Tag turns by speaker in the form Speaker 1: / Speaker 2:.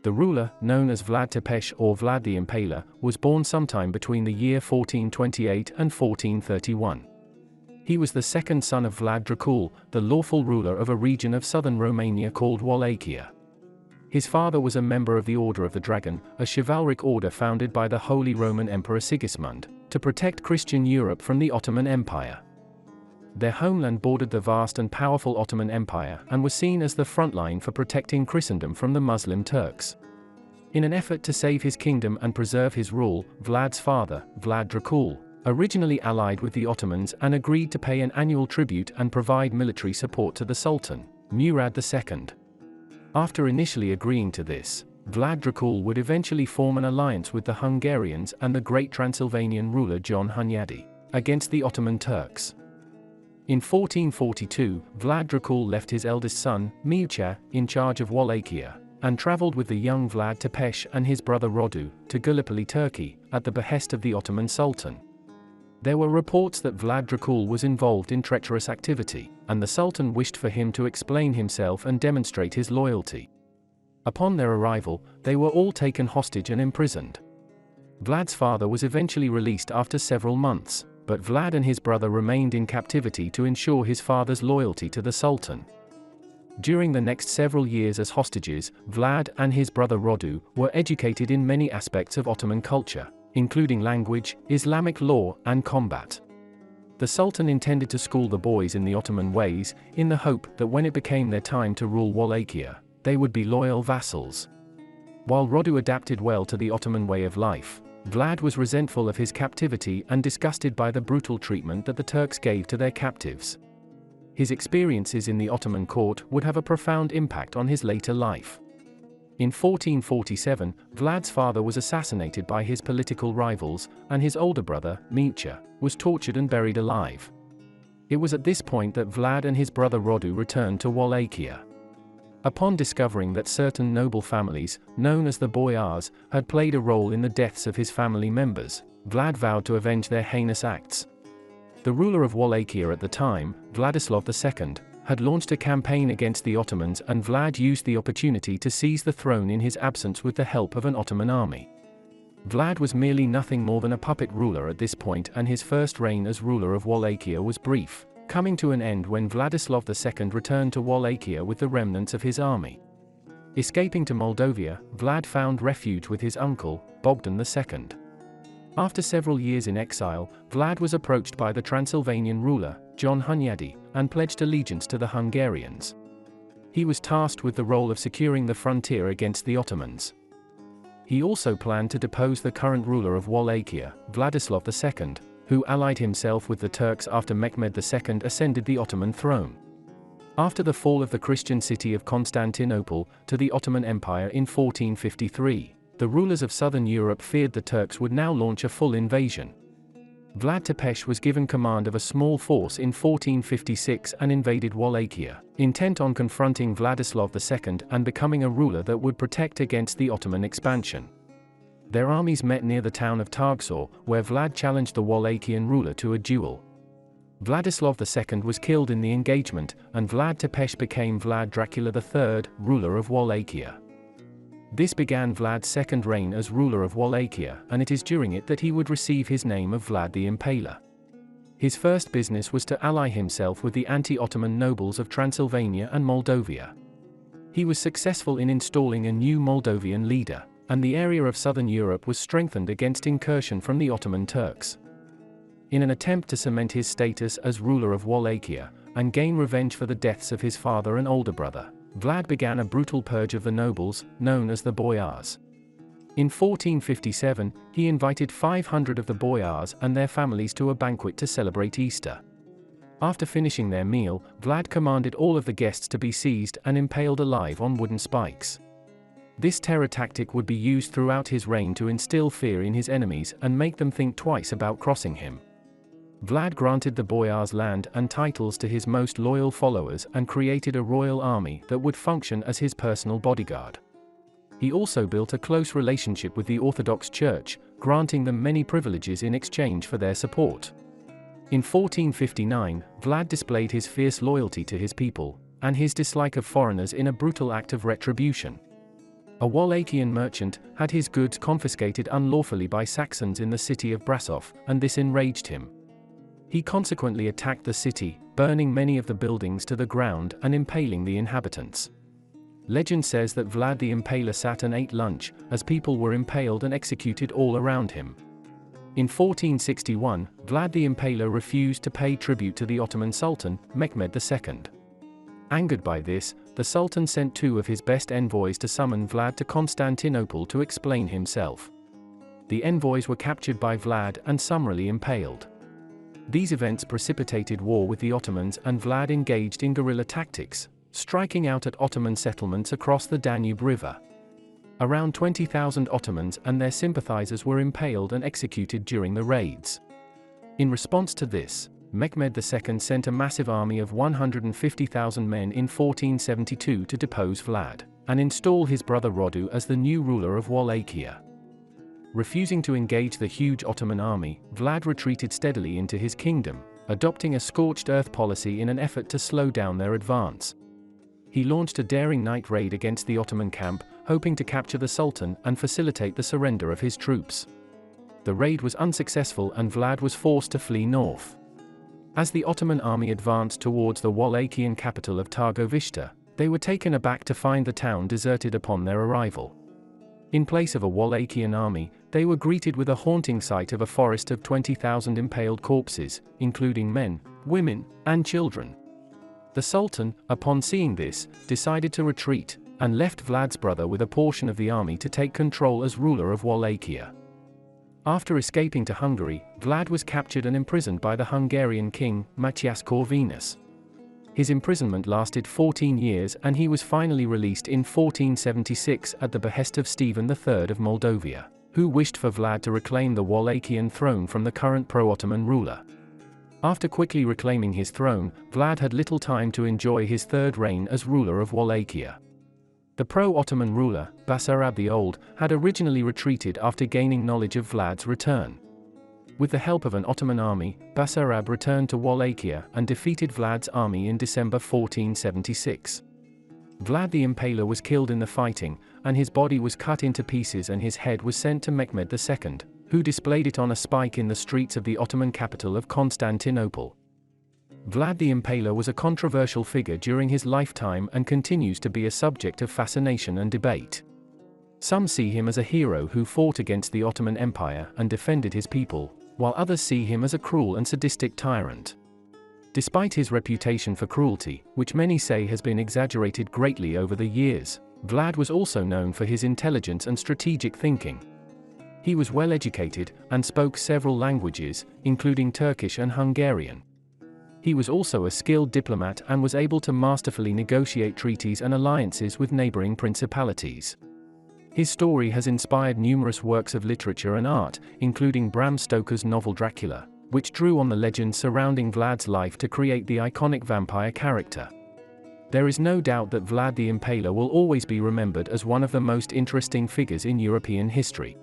Speaker 1: The ruler, known as Vlad Tepes or Vlad the Impaler, was born sometime between the year 1428 and 1431. He was the second son of Vlad Dracula, the lawful ruler of a region of southern Romania called Wallachia. His father was a member of the Order of the Dragon, a chivalric order founded by the Holy Roman Emperor Sigismund, to protect Christian Europe from the Ottoman Empire. Their homeland bordered the vast and powerful Ottoman Empire and was seen as the front line for protecting Christendom from the Muslim Turks. In an effort to save his kingdom and preserve his rule, Vlad's father, Vlad Dracula, originally allied with the Ottomans and agreed to pay an annual tribute and provide military support to the Sultan, Murad II. After initially agreeing to this, Vlad Dracula would eventually form an alliance with the Hungarians and the great Transylvanian ruler John Hunyadi, against the Ottoman Turks. In 1442, Vlad Dracula left his eldest son, Mircea, in charge of Wallachia, and traveled with the young Vlad Tepes and his brother Radu to Gallipoli, Turkey, at the behest of the Ottoman Sultan. There were reports that Vlad Dracula was involved in treacherous activity, and the Sultan wished for him to explain himself and demonstrate his loyalty. Upon their arrival, they were all taken hostage and imprisoned. Vlad's father was eventually released after several months, but Vlad and his brother remained in captivity to ensure his father's loyalty to the Sultan. During the next several years as hostages, Vlad and his brother Radu were educated in many aspects of Ottoman culture, including language, Islamic law, and combat. The Sultan intended to school the boys in the Ottoman ways, in the hope that when it became their time to rule Wallachia, they would be loyal vassals. While Radu adapted well to the Ottoman way of life, Vlad was resentful of his captivity and disgusted by the brutal treatment that the Turks gave to their captives. His experiences in the Ottoman court would have a profound impact on his later life. In 1447, Vlad's father was assassinated by his political rivals, and his older brother, Mircea, was tortured and buried alive. It was at this point that Vlad and his brother Radu returned to Wallachia. Upon discovering that certain noble families, known as the boyars, had played a role in the deaths of his family members, Vlad vowed to avenge their heinous acts. The ruler of Wallachia at the time, Vladislav II, had launched a campaign against the Ottomans, and Vlad used the opportunity to seize the throne in his absence with the help of an Ottoman army. Vlad was merely nothing more than a puppet ruler at this point, and his first reign as ruler of Wallachia was brief, coming to an end when Vladislav II returned to Wallachia with the remnants of his army. Escaping to Moldavia, Vlad found refuge with his uncle, Bogdan II. After several years in exile, Vlad was approached by the Transylvanian ruler, John Hunyadi, and pledged allegiance to the Hungarians. He was tasked with the role of securing the frontier against the Ottomans. He also planned to depose the current ruler of Wallachia, Vladislav II, who allied himself with the Turks after Mehmed II ascended the Ottoman throne. After the fall of the Christian city of Constantinople to the Ottoman Empire in 1453, the rulers of southern Europe feared the Turks would now launch a full invasion. Vlad Tepes was given command of a small force in 1456 and invaded Wallachia, intent on confronting Vladislav II and becoming a ruler that would protect against the Ottoman expansion. Their armies met near the town of Targsor, where Vlad challenged the Wallachian ruler to a duel. Vladislav II was killed in the engagement, and Vlad Tepes became Vlad Dracula III, ruler of Wallachia. This began Vlad's second reign as ruler of Wallachia, and it is during it that he would receive his name of Vlad the Impaler. His first business was to ally himself with the anti-Ottoman nobles of Transylvania and Moldavia. He was successful in installing a new Moldavian leader, and the area of southern Europe was strengthened against incursion from the Ottoman Turks. In an attempt to cement his status as ruler of Wallachia, and gain revenge for the deaths of his father and older brother, Vlad began a brutal purge of the nobles, known as the boyars. In 1457, he invited 500 of the boyars and their families to a banquet to celebrate Easter. After finishing their meal, Vlad commanded all of the guests to be seized and impaled alive on wooden spikes. This terror tactic would be used throughout his reign to instill fear in his enemies and make them think twice about crossing him. Vlad granted the boyars land and titles to his most loyal followers and created a royal army that would function as his personal bodyguard. He also built a close relationship with the Orthodox Church, granting them many privileges in exchange for their support. In 1459, Vlad displayed his fierce loyalty to his people, and his dislike of foreigners in a brutal act of retribution. A Wallachian merchant had his goods confiscated unlawfully by Saxons in the city of Brasov, and this enraged him. He consequently attacked the city, burning many of the buildings to the ground and impaling the inhabitants. Legend says that Vlad the Impaler sat and ate lunch, as people were impaled and executed all around him. In 1461, Vlad the Impaler refused to pay tribute to the Ottoman Sultan, Mehmed II. Angered by this, the Sultan sent two of his best envoys to summon Vlad to Constantinople to explain himself. The envoys were captured by Vlad and summarily impaled. These events precipitated war with the Ottomans, and Vlad engaged in guerrilla tactics, striking out at Ottoman settlements across the Danube River. Around 20,000 Ottomans and their sympathizers were impaled and executed during the raids. In response to this, Mehmed II sent a massive army of 150,000 men in 1472 to depose Vlad, and install his brother Radu as the new ruler of Wallachia. Refusing to engage the huge Ottoman army, Vlad retreated steadily into his kingdom, adopting a scorched earth policy in an effort to slow down their advance. He launched a daring night raid against the Ottoman camp, hoping to capture the Sultan and facilitate the surrender of his troops. The raid was unsuccessful and Vlad was forced to flee north. As the Ottoman army advanced towards the Wallachian capital of Targovishte, they were taken aback to find the town deserted upon their arrival. In place of a Wallachian army, they were greeted with a haunting sight of a forest of 20,000 impaled corpses, including men, women, and children. The Sultan, upon seeing this, decided to retreat, and left Vlad's brother with a portion of the army to take control as ruler of Wallachia. After escaping to Hungary, Vlad was captured and imprisoned by the Hungarian king, Matyas Corvinus. His imprisonment lasted 14 years and he was finally released in 1476 at the behest of Stephen III of Moldavia, who wished for Vlad to reclaim the Wallachian throne from the current pro-Ottoman ruler. After quickly reclaiming his throne, Vlad had little time to enjoy his third reign as ruler of Wallachia. The pro-Ottoman ruler, Basarab the Old, had originally retreated after gaining knowledge of Vlad's return. With the help of an Ottoman army, Basarab returned to Wallachia and defeated Vlad's army in December 1476. Vlad the Impaler was killed in the fighting, and his body was cut into pieces and his head was sent to Mehmed II, who displayed it on a spike in the streets of the Ottoman capital of Constantinople. Vlad the Impaler was a controversial figure during his lifetime and continues to be a subject of fascination and debate. Some see him as a hero who fought against the Ottoman Empire and defended his people, while others see him as a cruel and sadistic tyrant. Despite his reputation for cruelty, which many say has been exaggerated greatly over the years, Vlad was also known for his intelligence and strategic thinking. He was well educated and spoke several languages, including Turkish and Hungarian. He was also a skilled diplomat and was able to masterfully negotiate treaties and alliances with neighboring principalities. His story has inspired numerous works of literature and art, including Bram Stoker's novel Dracula, which drew on the legends surrounding Vlad's life to create the iconic vampire character. There is no doubt that Vlad the Impaler will always be remembered as one of the most interesting figures in European history.